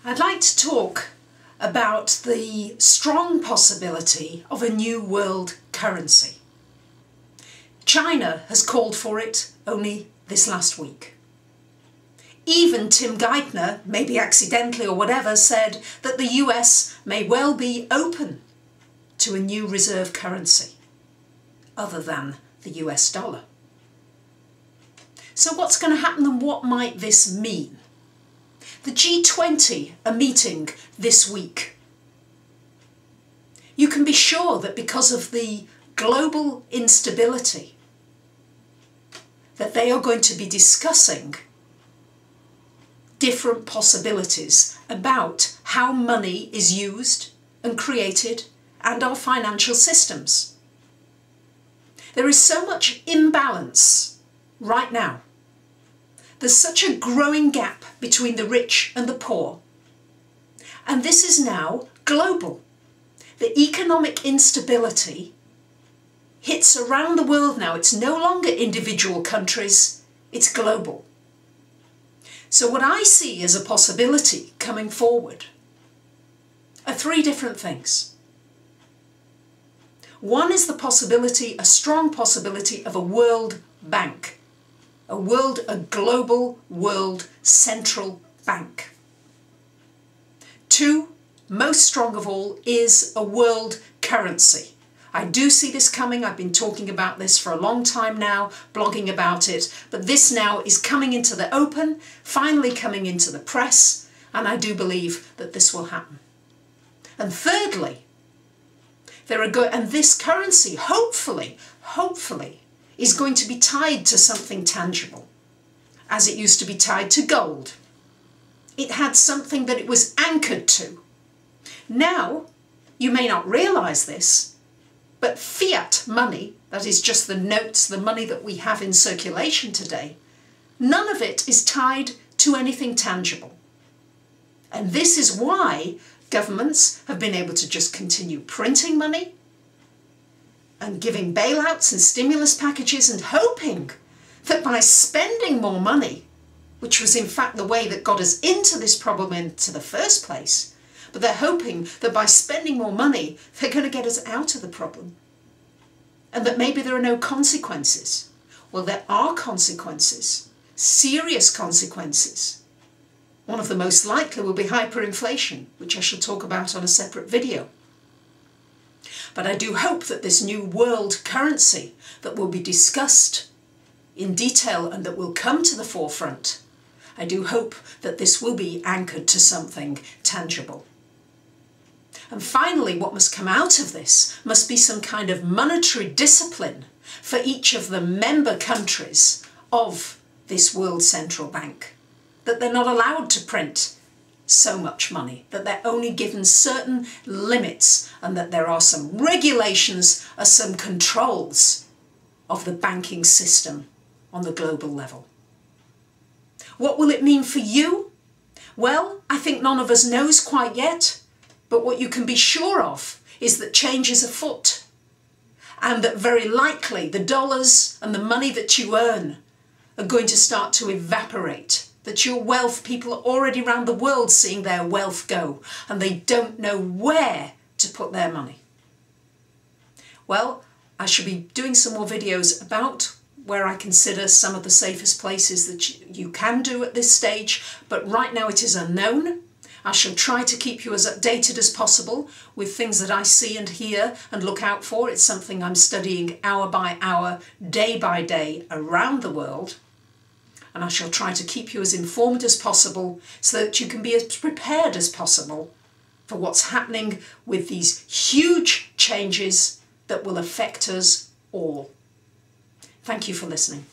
I'd like to talk about the strong possibility of a new world currency. China has called for it only this last week. Even Tim Geithner, maybe accidentally or whatever, said that the US may well be open to a new reserve currency other than the US dollar. So what's going to happen and what might this mean? The G20 are meeting this week. You can be sure that because of the global instability that they are going to be discussing different possibilities about how money is used and created and our financial systems. There is so much imbalance right now. There's such a growing gap between the rich and the poor. And this is now global. The economic instability hits around the world now. It's no longer individual countries, it's global. So what I see as a possibility coming forward are three different things. One is the possibility, a strong possibility of a world bank. A global world central bank. Two, most strong of all, is a world currency. I do see this coming. I've been talking about this for a long time now, blogging about it, but this now is coming into the open, finally coming into the press, and I do believe that this will happen. And thirdly, and this currency, hopefully, is going to be tied to something tangible, as it used to be tied to gold. It had something that it was anchored to. Now, you may not realise this, but fiat money, that is just the notes, the money that we have in circulation today, none of it is tied to anything tangible. And this is why governments have been able to just continue printing money and giving bailouts and stimulus packages and hoping that by spending more money, which was in fact the way that got us into this problem into the first place, but they're hoping that by spending more money, they're going to get us out of the problem. And that maybe there are no consequences. Well, there are consequences, serious consequences. One of the most likely will be hyperinflation, which I shall talk about on a separate video. But I do hope that this new world currency that will be discussed in detail and that will come to the forefront, I do hope that this will be anchored to something tangible. And finally, what must come out of this must be some kind of monetary discipline for each of the member countries of this World Central Bank. That they're not allowed to print so much money, that they're only given certain limits, and that there are some regulations or some controls of the banking system on the global level. What will it mean for you? Well, I think none of us knows quite yet, but what you can be sure of is that change is afoot, and that very likely the dollars and the money that you earn are going to start to evaporate. That your wealth, people are already around the world seeing their wealth go, and they don't know where to put their money. Well, I shall be doing some more videos about where I consider some of the safest places that you can do at this stage, but right now it is unknown. I shall try to keep you as updated as possible with things that I see and hear and look out for. It's something I'm studying hour by hour, day by day around the world. And I shall try to keep you as informed as possible so that you can be as prepared as possible for what's happening with these huge changes that will affect us all. Thank you for listening.